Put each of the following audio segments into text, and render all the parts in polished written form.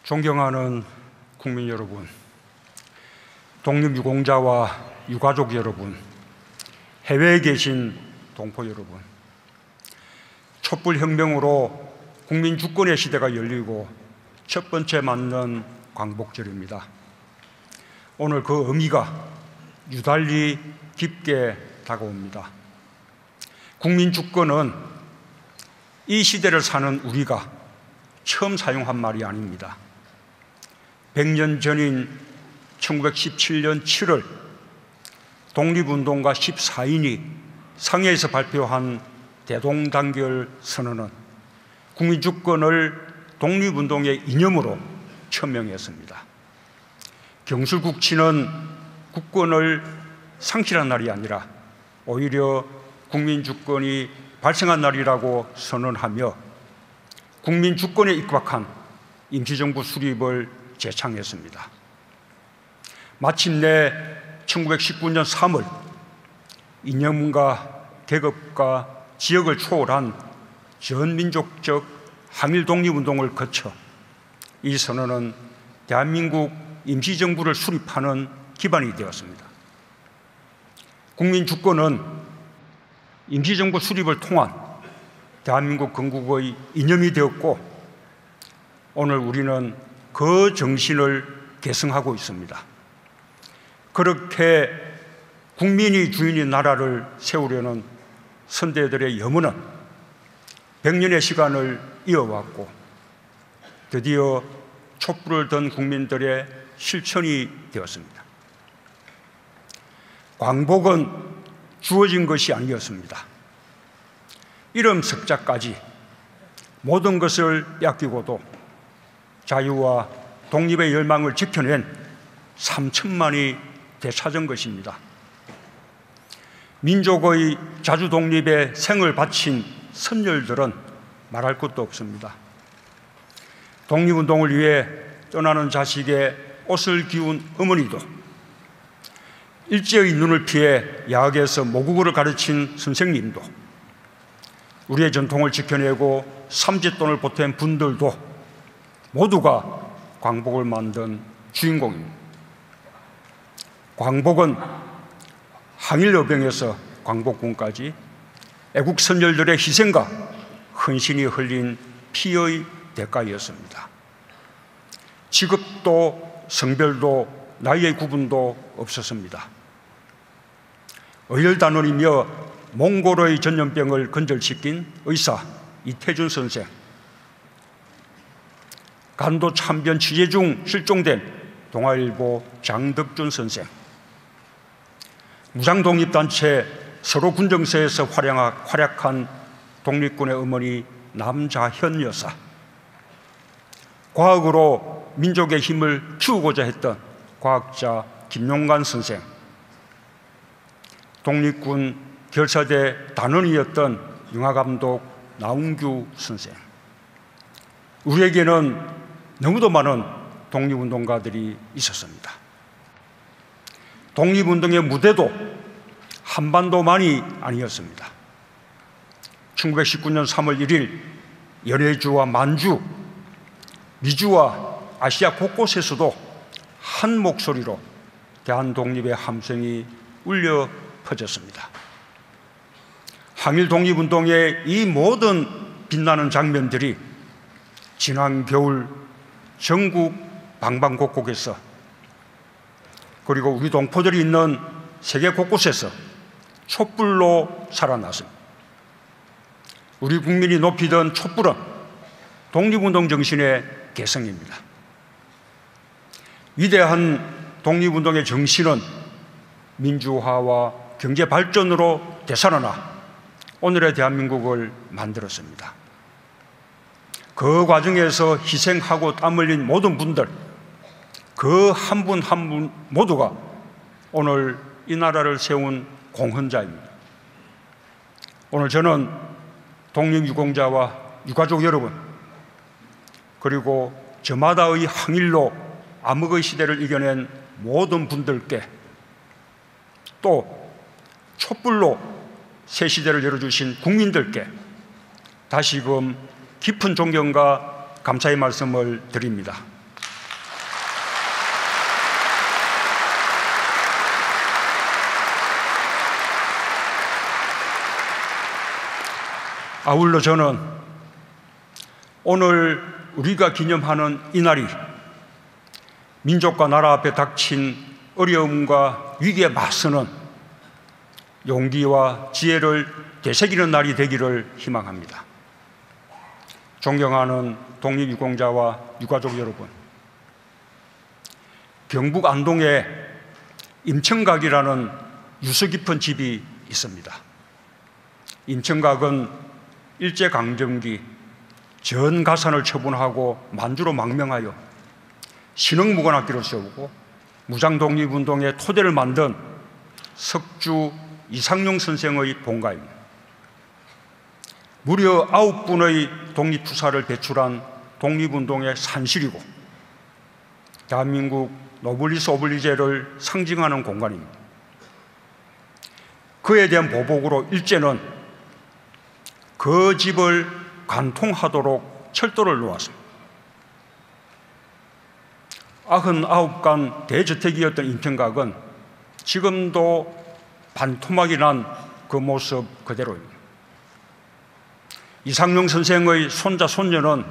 존경하는 국민 여러분, 독립유공자와 유가족 여러분, 해외에 계신 동포 여러분, 촛불혁명으로 국민주권의 시대가 열리고 첫 번째 맞는 광복절입니다. 오늘 그 의미가 유달리 깊게 다가옵니다. 국민주권은 이 시대를 사는 우리가 처음 사용한 말이 아닙니다. 100년 전인 1917년 7월 독립운동가 14인이 상해에서 발표한 대동단결 선언은 국민주권을 독립운동의 이념으로 천명했습니다. 경술국치는 국권을 상실한 날이 아니라 오히려 국민주권이 발생한 날이라고 선언하며 국민주권에 입각한 임시정부 수립을 제창했습니다. 마침내 1919년 3월 이념과 계급과 지역을 초월한 전민족적 항일 독립운동을 거쳐 이 선언은 대한민국 임시정부를 수립하는 기반이 되었습니다. 국민주권은 임시정부 수립을 통한 대한민국 건국의 이념이 되었고 오늘 우리는 그 정신을 계승하고 있습니다. 그렇게 국민이 주인인 나라를 세우려는 선대들의 염원은 100년의 시간을 이어왔고 드디어 촛불을 든 국민들의 실천이 되었습니다. 광복은 주어진 것이 아니었습니다. 이름 석자까지 모든 것을 빼앗기고도 자유와 독립의 열망을 지켜낸 3천만이 되찾은 것입니다. 민족의 자주 독립에 생을 바친 선열들은 말할 것도 없습니다. 독립운동을 위해 떠나는 자식의 옷을 기운 어머니도, 일제의 눈을 피해 야학에서 모국어를 가르친 선생님도, 우리의 전통을 지켜내고 삼짓돈을 보탠 분들도 모두가 광복을 만든 주인공입니다. 광복은 항일여병에서 광복군까지 애국 선열들의 희생과 헌신이 흘린 피의 대가였습니다. 직업도 성별도 나이의 구분도 없었습니다. 의열단원이며 몽골의 전염병을 근절시킨 의사 이태준 선생, 간도 참변 취재 중 실종된 동아일보 장덕준 선생, 무장독립단체 서로군정서에서 활약한 독립군의 어머니 남자현 여사, 과학으로 민족의 힘을 키우고자 했던 과학자 김용관 선생, 독립군 결사대 단원이었던 영화감독 나운규 선생, 우리에게는 너무도 많은 독립운동가들이 있었습니다. 독립운동의 무대도 한반도만이 아니었습니다. 1919년 3월 1일 연해주와 만주, 미주와 아시아 곳곳에서도 한 목소리로 대한독립의 함성이 울려 퍼졌습니다. 항일 독립운동의 이 모든 빛나는 장면들이 지난 겨울 전국 방방곡곡에서 그리고 우리 동포들이 있는 세계 곳곳에서 촛불로 살아났습니다. 우리 국민이 높이던 촛불은 독립운동 정신의 개성입니다. 위대한 독립운동의 정신은 민주화와 경제 발전으로 되살아나 오늘의 대한민국을 만들었습니다. 그 과정에서 희생하고 땀 흘린 모든 분들, 그 한 분 한 분 모두가 오늘 이 나라를 세운 공헌자입니다. 오늘 저는 독립유공자와 유가족 여러분, 그리고 저마다의 항일로 암흑의 시대를 이겨낸 모든 분들께, 또 촛불로 새 시대를 열어주신 국민들께 다시금 깊은 존경과 감사의 말씀을 드립니다. 아울러 저는 오늘 우리가 기념하는 이날이 민족과 나라 앞에 닥친 어려움과 위기에 맞서는 용기와 지혜를 되새기는 날이 되기를 희망합니다. 존경하는 독립유공자와 유가족 여러분, 경북 안동에 임청각이라는 유서 깊은 집이 있습니다. 임청각은 일제강점기 전 가산을 처분하고 만주로 망명하여 신흥무관학교를 세우고 무장독립운동의 토대를 만든 석주 이상용 선생의 본가입니다. 무려 9분의 독립투사를 배출한 독립운동의 산실이고 대한민국 노블리스 오블리제를 상징하는 공간입니다. 그에 대한 보복으로 일제는 그 집을 관통하도록 철도를 놓았습니다. 99간 대저택이었던 임청각은 지금도 반토막이 난 그 모습 그대로입니다. 이상용 선생의 손자, 손녀는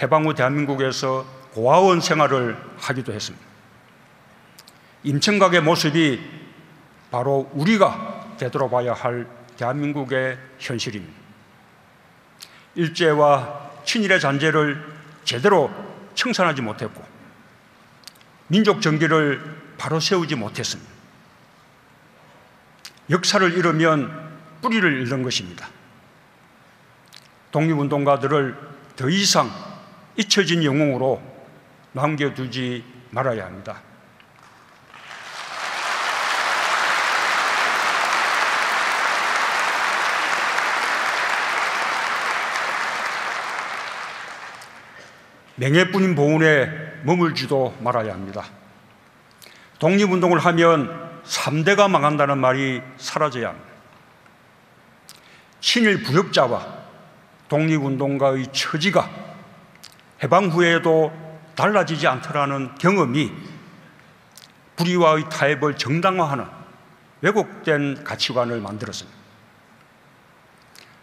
해방 후 대한민국에서 고아원 생활을 하기도 했습니다. 임청각의 모습이 바로 우리가 되돌아봐야 할 대한민국의 현실입니다. 일제와 친일의 잔재를 제대로 청산하지 못했고 민족 정기를 바로 세우지 못했습니다. 역사를 잃으면 뿌리를 잃는 것입니다. 독립운동가들을 더 이상 잊혀진 영웅으로 남겨두지 말아야 합니다. 명예뿐인 보훈에 머물지도 말아야 합니다. 독립운동을 하면 3대가 망한다는 말이 사라져야 합니다. 친일 부역자와 독립운동가의 처지가 해방 후에도 달라지지 않더라는 경험이 불의와의 타협을 정당화하는 왜곡된 가치관을 만들었습니다.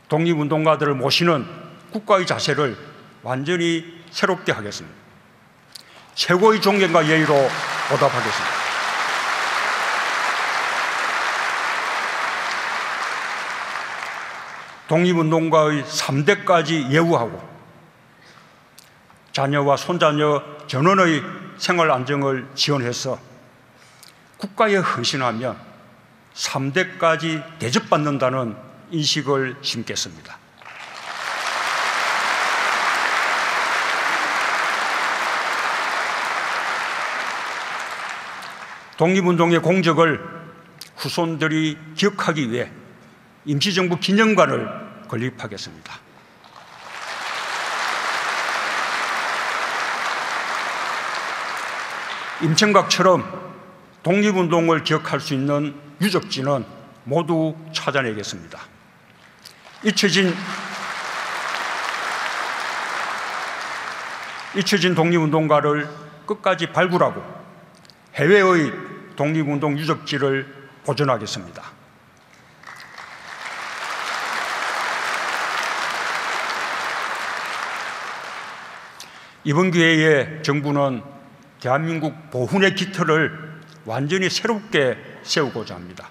독립운동가들을 모시는 국가의 자세를 완전히 새롭게 하겠습니다. 최고의 존경과 예의로 보답하겠습니다. 독립운동가의 3대까지 예우하고 자녀와 손자녀 전원의 생활 안정을 지원해서 국가에 헌신하면 3대까지 대접받는다는 인식을 심겠습니다. 독립운동의 공적을 후손들이 기억하기 위해 임시정부 기념관을 건립하겠습니다. 임청각처럼 독립운동을 기억할 수 있는 유적지는 모두 찾아내겠습니다. 잊혀진 독립운동가를 끝까지 발굴하고 해외의 독립운동 유적지를 보존하겠습니다. 이번 기회에 정부는 대한민국 보훈의 기틀을 완전히 새롭게 세우고자 합니다.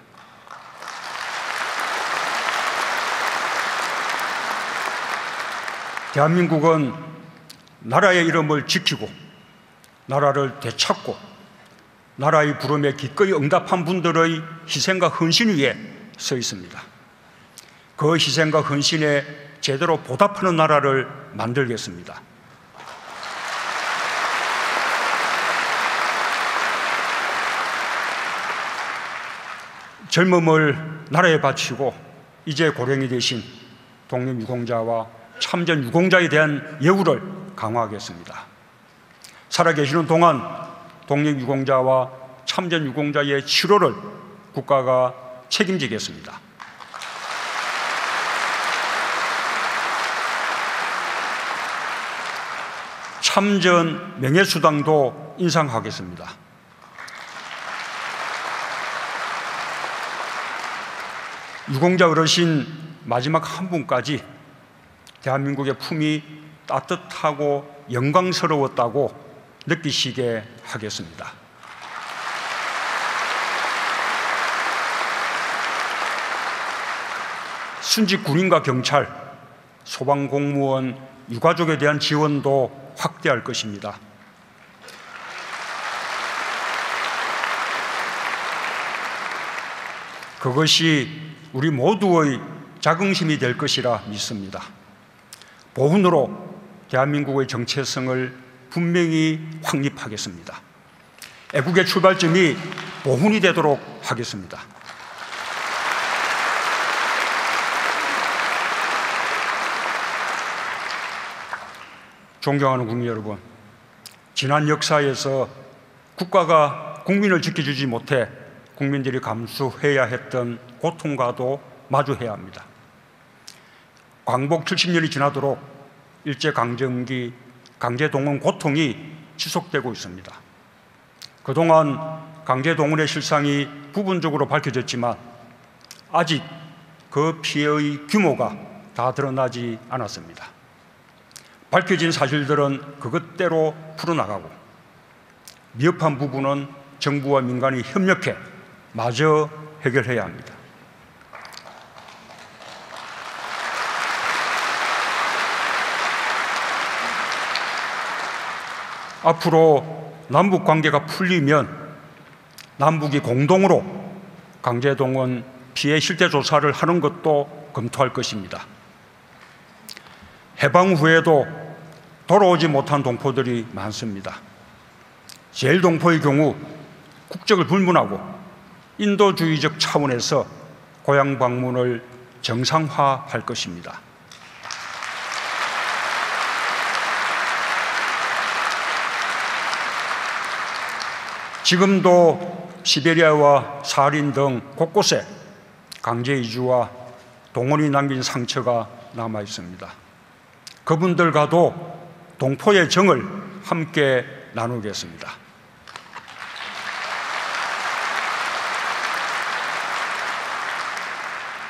대한민국은 나라의 이름을 지키고 나라를 되찾고 나라의 부름에 기꺼이 응답한 분들의 희생과 헌신 위에 서 있습니다. 그 희생과 헌신에 제대로 보답하는 나라를 만들겠습니다. 젊음을 나라에 바치고 이제 고령이 되신 독립유공자와 참전유공자에 대한 예우를 강화하겠습니다. 살아계시는 동안 독립유공자와 참전유공자의 치료를 국가가 책임지겠습니다. 참전 명예수당도 인상하겠습니다. 유공자 어르신 마지막 한 분까지 대한민국의 품이 따뜻하고 영광스러웠다고 느끼시게 하겠습니다. 순직 군인과 경찰, 소방공무원, 유가족에 대한 지원도 확대할 것입니다. 그것이 우리 모두의 자긍심이 될 것이라 믿습니다. 보훈으로 대한민국의 정체성을 분명히 확립하겠습니다. 애국의 출발점이 보훈이 되도록 하겠습니다. 존경하는 국민 여러분, 지난 역사에서 국가가 국민을 지켜주지 못해 국민들이 감수해야 했던 고통과도 마주해야 합니다. 광복 70년이 지나도록 일제강점기 강제동원 고통이 지속되고 있습니다. 그동안 강제동원의 실상이 부분적으로 밝혀졌지만 아직 그 피해의 규모가 다 드러나지 않았습니다. 밝혀진 사실들은 그것대로 풀어나가고 미흡한 부분은 정부와 민간이 협력해 마저 해결해야 합니다. 앞으로 남북 관계가 풀리면 남북이 공동으로 강제동원 피해 실태 조사를 하는 것도 검토할 것입니다. 해방 후에도 돌아오지 못한 동포들이 많습니다. 제1동포의 경우 국적을 불문하고 인도주의적 차원에서 고향 방문을 정상화할 것입니다. 지금도 시베리아와 사하린 등 곳곳에 강제 이주와 동원이 남긴 상처가 남아 있습니다. 그분들과도 동포의 정을 함께 나누겠습니다.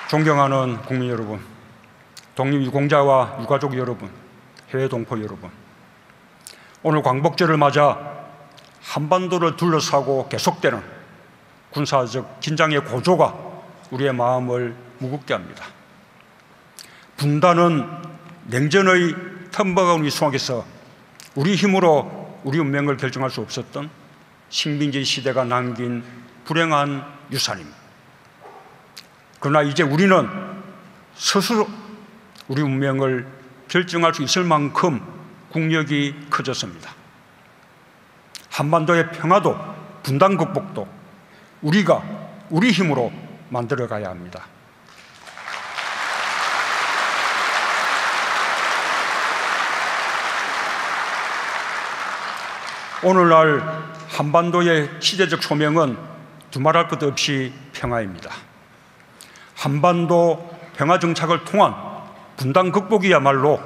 존경하는 국민 여러분, 독립유공자와 유가족 여러분, 해외 동포 여러분, 오늘 광복절을 맞아 한반도를 둘러싸고 계속되는 군사적 긴장의 고조가 우리의 마음을 무겁게 합니다. 분단은 냉전의 텀버가운이 속에서 우리 힘으로 우리 운명을 결정할 수 없었던 식민지 시대가 남긴 불행한 유산입니다. 그러나 이제 우리는 스스로 우리 운명을 결정할 수 있을 만큼 국력이 커졌습니다. 한반도의 평화도 분단 극복도 우리가 우리 힘으로 만들어가야 합니다. 오늘날 한반도의 시대적 소명은 두말할 것 없이 평화입니다. 한반도 평화 정착을 통한 분단 극복이야말로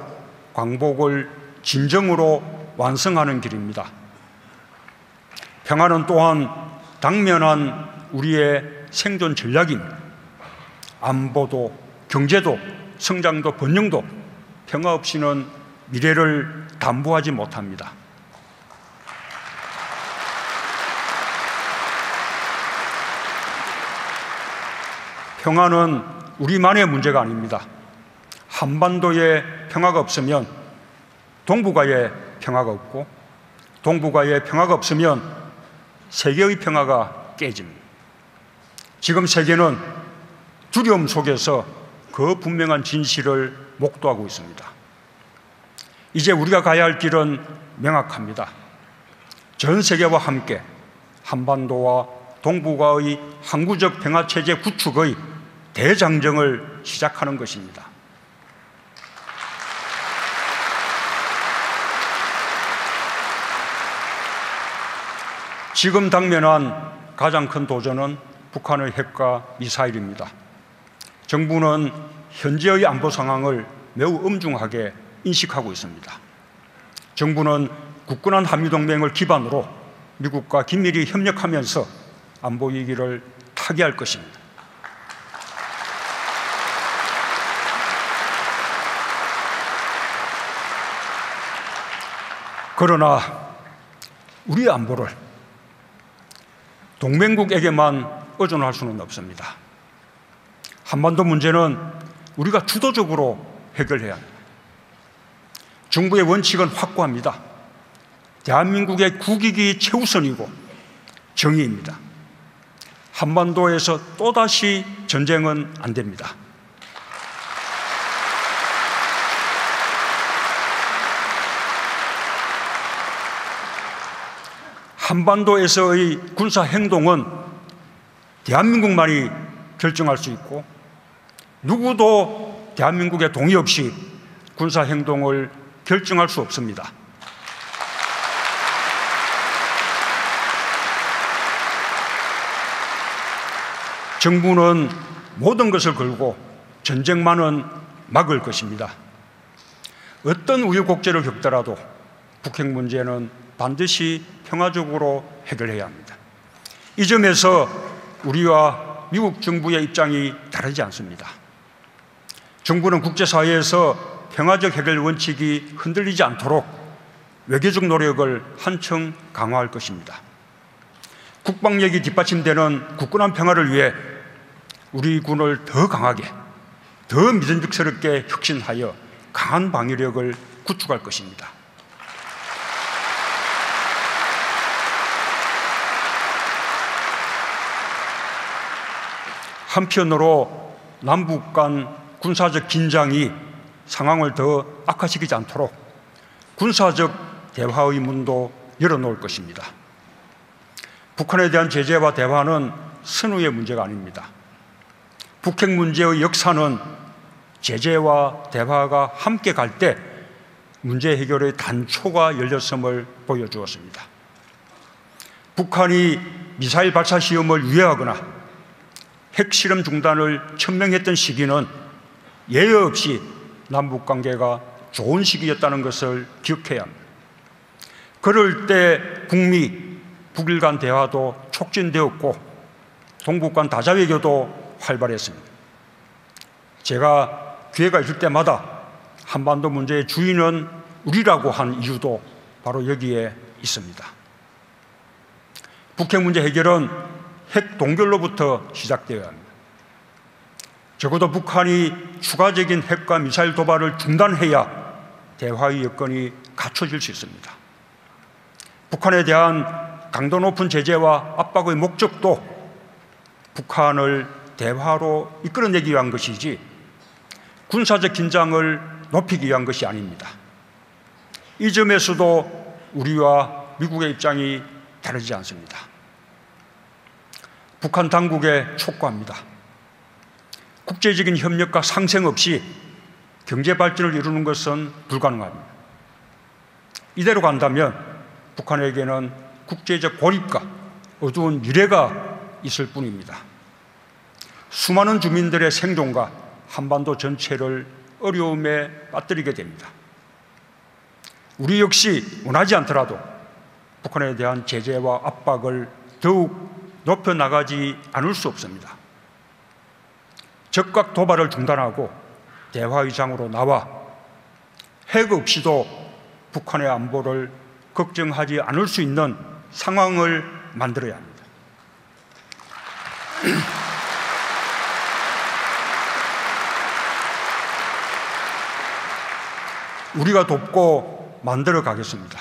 광복을 진정으로 완성하는 길입니다. 평화는 또한 당면한 우리의 생존 전략입니다. 안보도, 경제도, 성장도, 번영도 평화 없이는 미래를 담보하지 못합니다. 평화는 우리만의 문제가 아닙니다. 한반도에 평화가 없으면 동북아에 평화가 없고, 동북아에 평화가 없으면 세계의 평화가 깨집니다. 지금 세계는 두려움 속에서 그 분명한 진실을 목도하고 있습니다. 이제 우리가 가야 할 길은 명확합니다. 전 세계와 함께 한반도와 동북아의 항구적 평화체제 구축의 대장정을 시작하는 것입니다. 지금 당면한 가장 큰 도전은 북한의 핵과 미사일입니다. 정부는 현재의 안보 상황을 매우 엄중하게 인식하고 있습니다. 정부는 굳건한 한미동맹을 기반으로 미국과 긴밀히 협력하면서 안보 위기를 타개할 것입니다. 그러나 우리의 안보를 동맹국에게만 의존할 수는 없습니다. 한반도 문제는 우리가 주도적으로 해결해야 합니다. 정부의 원칙은 확고합니다. 대한민국의 국익이 최우선이고 정의입니다. 한반도에서 또다시 전쟁은 안 됩니다. 한반도에서의 군사 행동은 대한민국만이 결정할 수 있고 누구도 대한민국의 동의 없이 군사 행동을 결정할 수 없습니다. 정부는 모든 것을 걸고 전쟁만은 막을 것입니다. 어떤 우여곡절을 겪더라도 북핵 문제는 반드시 평화적으로 해결해야 합니다. 이 점에서 우리와 미국 정부의 입장이 다르지 않습니다. 정부는 국제사회에서 평화적 해결 원칙이 흔들리지 않도록 외교적 노력을 한층 강화할 것입니다. 국방력이 뒷받침되는 굳건한 평화를 위해 우리 군을 더 강하게, 더 믿음직스럽게 혁신하여 강한 방위력을 구축할 것입니다. 한편으로 남북 간 군사적 긴장이 상황을 더 악화시키지 않도록 군사적 대화의 문도 열어놓을 것입니다. 북한에 대한 제재와 대화는 선의의 문제가 아닙니다. 북핵 문제의 역사는 제재와 대화가 함께 갈 때 문제 해결의 단초가 열렸음을 보여주었습니다. 북한이 미사일 발사 시험을 유예하거나 핵실험 중단을 천명했던 시기는 예외 없이 남북관계가 좋은 시기였다는 것을 기억해야 합니다. 그럴 때 북미, 북일 간 대화도 촉진되었고 동북 간 다자외교도 활발했습니다. 제가 기회가 있을 때마다 한반도 문제의 주인은 우리라고 한 이유도 바로 여기에 있습니다. 북핵 문제 해결은 핵 동결로부터 시작되어야 합니다. 적어도 북한이 추가적인 핵과 미사일 도발을 중단해야 대화의 여건이 갖춰질 수 있습니다. 북한에 대한 강도 높은 제재와 압박의 목적도 북한을 대화로 이끌어내기 위한 것이지 군사적 긴장을 높이기 위한 것이 아닙니다. 이 점에서도 우리와 미국의 입장이 다르지 않습니다. 북한 당국에 촉구합니다. 국제적인 협력과 상생 없이 경제 발전을 이루는 것은 불가능합니다. 이대로 간다면 북한에게는 국제적 고립과 어두운 미래가 있을 뿐입니다. 수많은 주민들의 생존과 한반도 전체를 어려움에 빠뜨리게 됩니다. 우리 역시 원하지 않더라도 북한에 대한 제재와 압박을 더욱 높여나가지 않을 수 없습니다. 적각 도발을 중단하고 대화의 장으로 나와 핵 없이도 북한의 안보를 걱정하지 않을 수 있는 상황을 만들어야 합니다. 우리가 돕고 만들어 가겠습니다.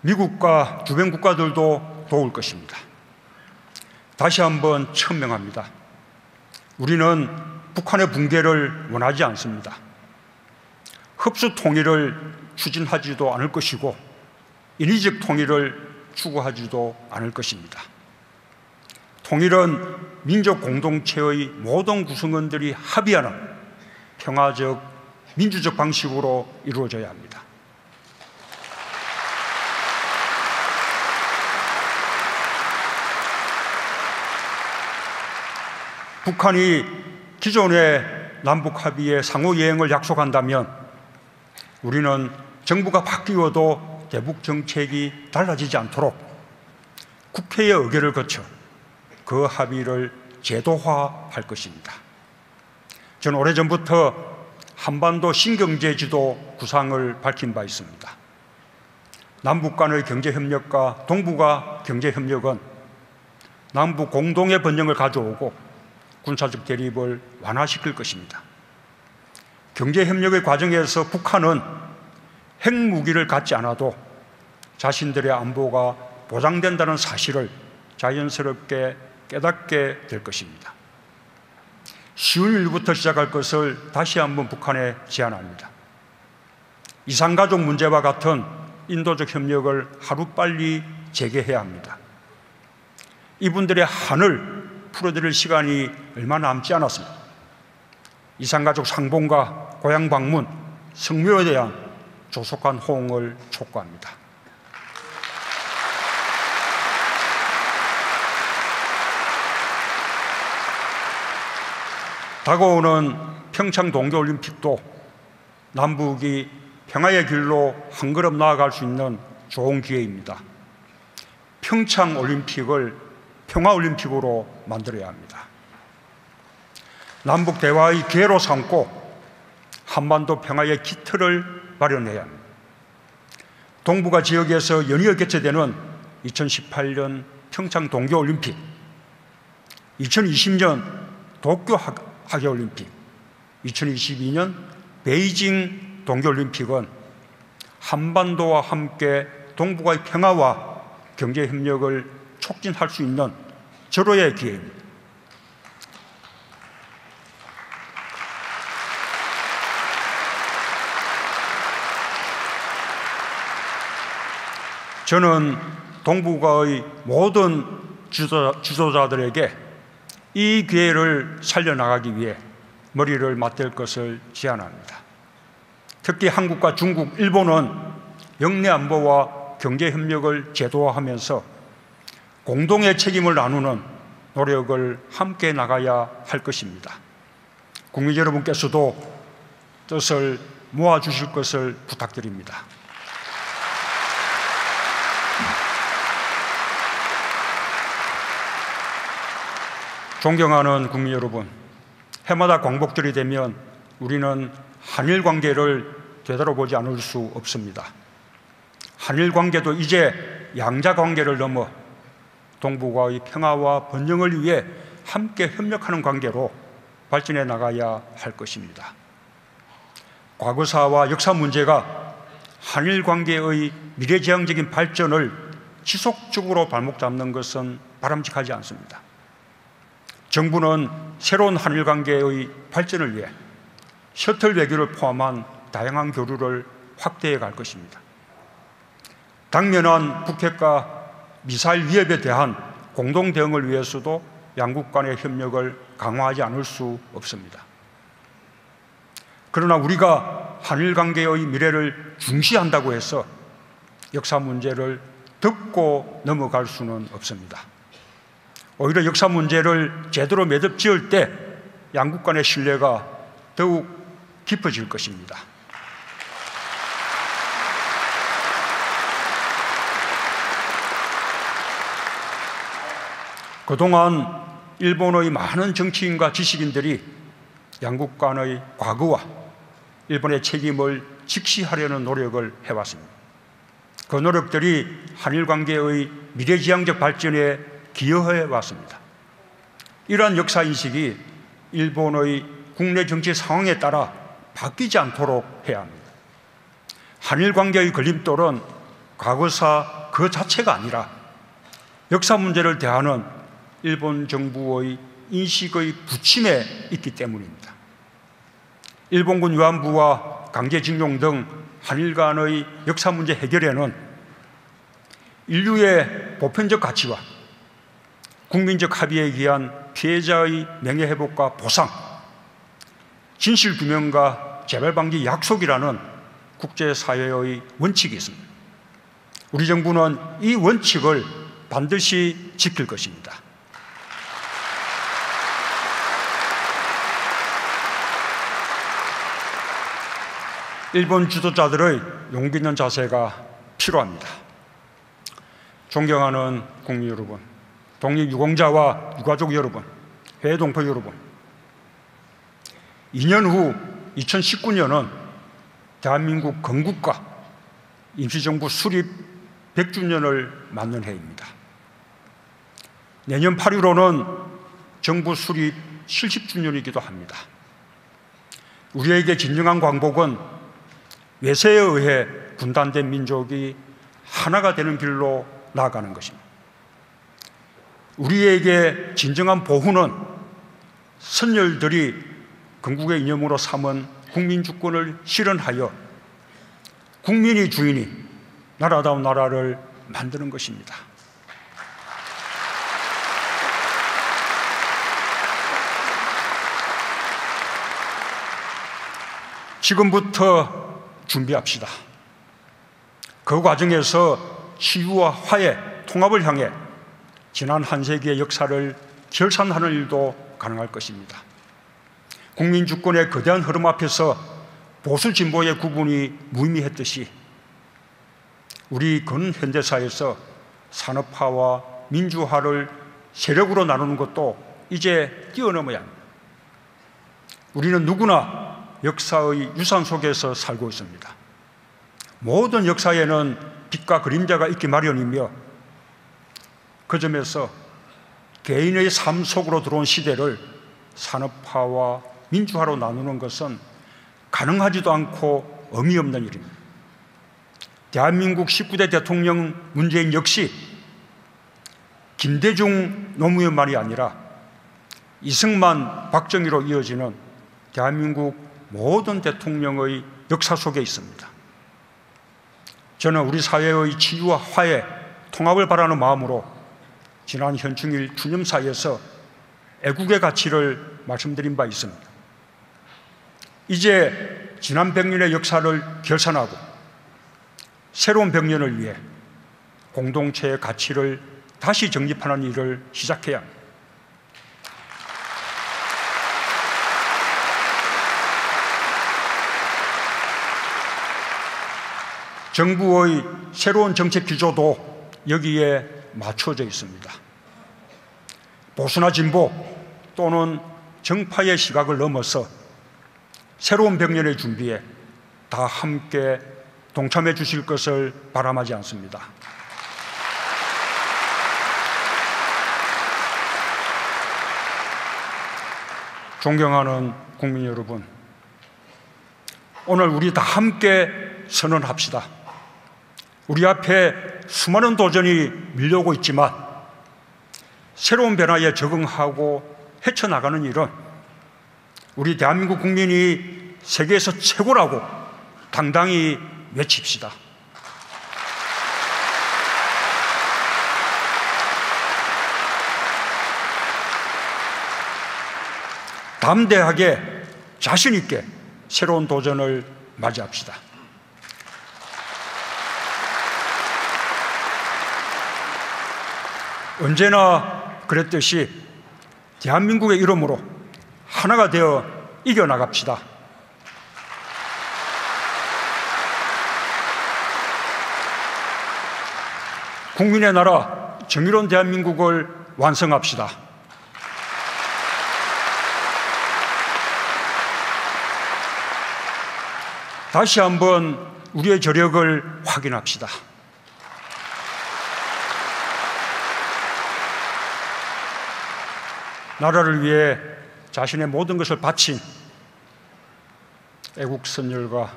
미국과 주변 국가들도 도울 것입니다. 다시 한번 천명합니다. 우리는 북한의 붕괴를 원하지 않습니다. 흡수 통일을 추진하지도 않을 것이고 인위적 통일을 추구하지도 않을 것입니다. 통일은 민족 공동체의 모든 구성원들이 합의하는 평화적 민주적 방식으로 이루어져야 합니다. 북한이 기존의 남북 합의의 상호 이행을 약속한다면 우리는 정부가 바뀌어도 대북 정책이 달라지지 않도록 국회의 의결을 거쳐 그 합의를 제도화할 것입니다. 저는 오래전부터 한반도 신경제지도 구상을 밝힌 바 있습니다. 남북 간의 경제협력과 동북아 경제협력은 남북 공동의 번영을 가져오고 군사적 대립을 완화시킬 것입니다. 경제협력의 과정에서 북한은 핵무기를 갖지 않아도 자신들의 안보가 보장된다는 사실을 자연스럽게 깨닫게 될 것입니다. 쉬운 일부터 시작할 것을 다시 한번 북한에 제안합니다. 이산가족 문제와 같은 인도적 협력을 하루빨리 재개해야 합니다. 이분들의 한을 풀어드릴 시간이 얼마 남지 않았습니다. 이산가족 상봉과 고향 방문, 성묘에 대한 조속한 호응을 촉구합니다. 다가오는 평창 동계올림픽도 남북이 평화의 길로 한 걸음 나아갈 수 있는 좋은 기회입니다. 평창올림픽을 평화올림픽으로 만들어야 합니다. 남북 대화의 기회로 삼고 한반도 평화의 기틀을 마련해야 합니다. 동북아 지역에서 연이어 개최되는 2018년 평창 동계올림픽, 2020년 도쿄 하계올림픽, 2022년 베이징 동계올림픽은 한반도와 함께 동북아의 평화와 경제협력을 촉진할 수 있는 절호의 기회입니다. 저는 동북아의 모든 지도자들에게 이 기회를 살려나가기 위해 머리를 맞댈 것을 제안합니다. 특히 한국과 중국, 일본은 영내 안보와 경제협력을 제도화하면서 공동의 책임을 나누는 노력을 함께 나가야 할 것입니다. 국민 여러분께서도 뜻을 모아주실 것을 부탁드립니다. 존경하는 국민 여러분, 해마다 광복절이 되면 우리는 한일 관계를 되돌아보지 않을 수 없습니다. 한일 관계도 이제 양자 관계를 넘어 동북아의 평화와 번영을 위해 함께 협력하는 관계로 발전해 나가야 할 것입니다. 과거사와 역사 문제가 한일 관계의 미래지향적인 발전을 지속적으로 발목 잡는 것은 바람직하지 않습니다. 정부는 새로운 한일 관계의 발전을 위해 셔틀 외교를 포함한 다양한 교류를 확대해 갈 것입니다. 당면한 북핵과 미사일 위협에 대한 공동 대응을 위해서도 양국 간의 협력을 강화하지 않을 수 없습니다. 그러나 우리가 한일 관계의 미래를 중시한다고 해서 역사 문제를 덮고 넘어갈 수는 없습니다. 오히려 역사 문제를 제대로 매듭 지을 때 양국 간의 신뢰가 더욱 깊어질 것입니다. 그동안 일본의 많은 정치인과 지식인들이 양국 간의 과거와 일본의 책임을 직시하려는 노력을 해왔습니다. 그 노력들이 한일 관계의 미래지향적 발전에 기여해 왔습니다. 이러한 역사인식이 일본의 국내 정치 상황에 따라 바뀌지 않도록 해야 합니다. 한일 관계의 걸림돌은 과거사 그 자체가 아니라 역사 문제를 대하는 일본 정부의 인식의 부침에 있기 때문입니다. 일본군 위안부와 강제징용 등 한일 간의 역사 문제 해결에는 인류의 보편적 가치와 국민적 합의에 의한 피해자의 명예회복과 보상, 진실규명과 재발방지 약속이라는 국제사회의 원칙이 있습니다. 우리 정부는 이 원칙을 반드시 지킬 것입니다. 일본 지도자들의 용기 있는 자세가 필요합니다. 존경하는 국민 여러분, 독립유공자와 유가족 여러분, 해외동포 여러분, 2년 후 2019년은 대한민국 건국과 임시정부 수립 100주년을 맞는 해입니다. 내년 8.15는 정부 수립 70주년이기도 합니다. 우리에게 진정한 광복은 외세에 의해 분단된 민족이 하나가 되는 길로 나아가는 것입니다. 우리에게 진정한 보훈은 선열들이 건국의 이념으로 삼은 국민주권을 실현하여 국민이 주인인 나라다운 나라를 만드는 것입니다. 지금부터 준비합시다. 그 과정에서 치유와 화해, 통합을 향해 지난 한 세기의 역사를 결산하는 일도 가능할 것입니다. 국민주권의 거대한 흐름 앞에서 보수 진보의 구분이 무의미했듯이 우리 근현대사에서 산업화와 민주화를 세력으로 나누는 것도 이제 뛰어넘어야 합니다. 우리는 누구나 역사의 유산 속에서 살고 있습니다. 모든 역사에는 빛과 그림자가 있기 마련이며 그 점에서 개인의 삶 속으로 들어온 시대를 산업화와 민주화로 나누는 것은 가능하지도 않고 의미 없는 일입니다. 대한민국 19대 대통령 문재인 역시 김대중 노무현만이 아니라 이승만, 박정희로 이어지는 대한민국 모든 대통령의 역사 속에 있습니다. 저는 우리 사회의 치유와 화해, 통합을 바라는 마음으로 지난 현충일 추념사에서 애국의 가치를 말씀드린 바 있습니다. 이제 지난 100년의 역사를 결산하고 새로운 100년을 위해 공동체의 가치를 다시 정립하는 일을 시작해야 합니다. 정부의 새로운 정책 기조도 여기에 맞춰져 있습니다. 보수나 진보 또는 정파의 시각을 넘어서 새로운 100년의 준비에 다 함께 동참해 주실 것을 바람하지 않습니다. 존경하는 국민 여러분, 오늘 우리 다 함께 선언합시다. 우리 앞에 수많은 도전이 밀려오고 있지만 새로운 변화에 적응하고 헤쳐나가는 일은 우리 대한민국 국민이 세계에서 최고라고 당당히 외칩시다. 담대하게 자신 있게 새로운 도전을 맞이합시다. 언제나 그랬듯이 대한민국의 이름으로 하나가 되어 이겨나갑시다. 국민의 나라, 정의로운 대한민국을 완성합시다. 다시 한번 우리의 저력을 확인합시다. 나라를 위해 자신의 모든 것을 바친 애국선열과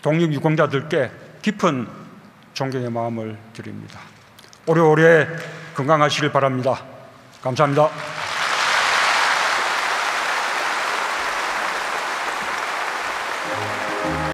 독립유공자들께 깊은 존경의 마음을 드립니다. 오래오래 건강하시길 바랍니다. 감사합니다.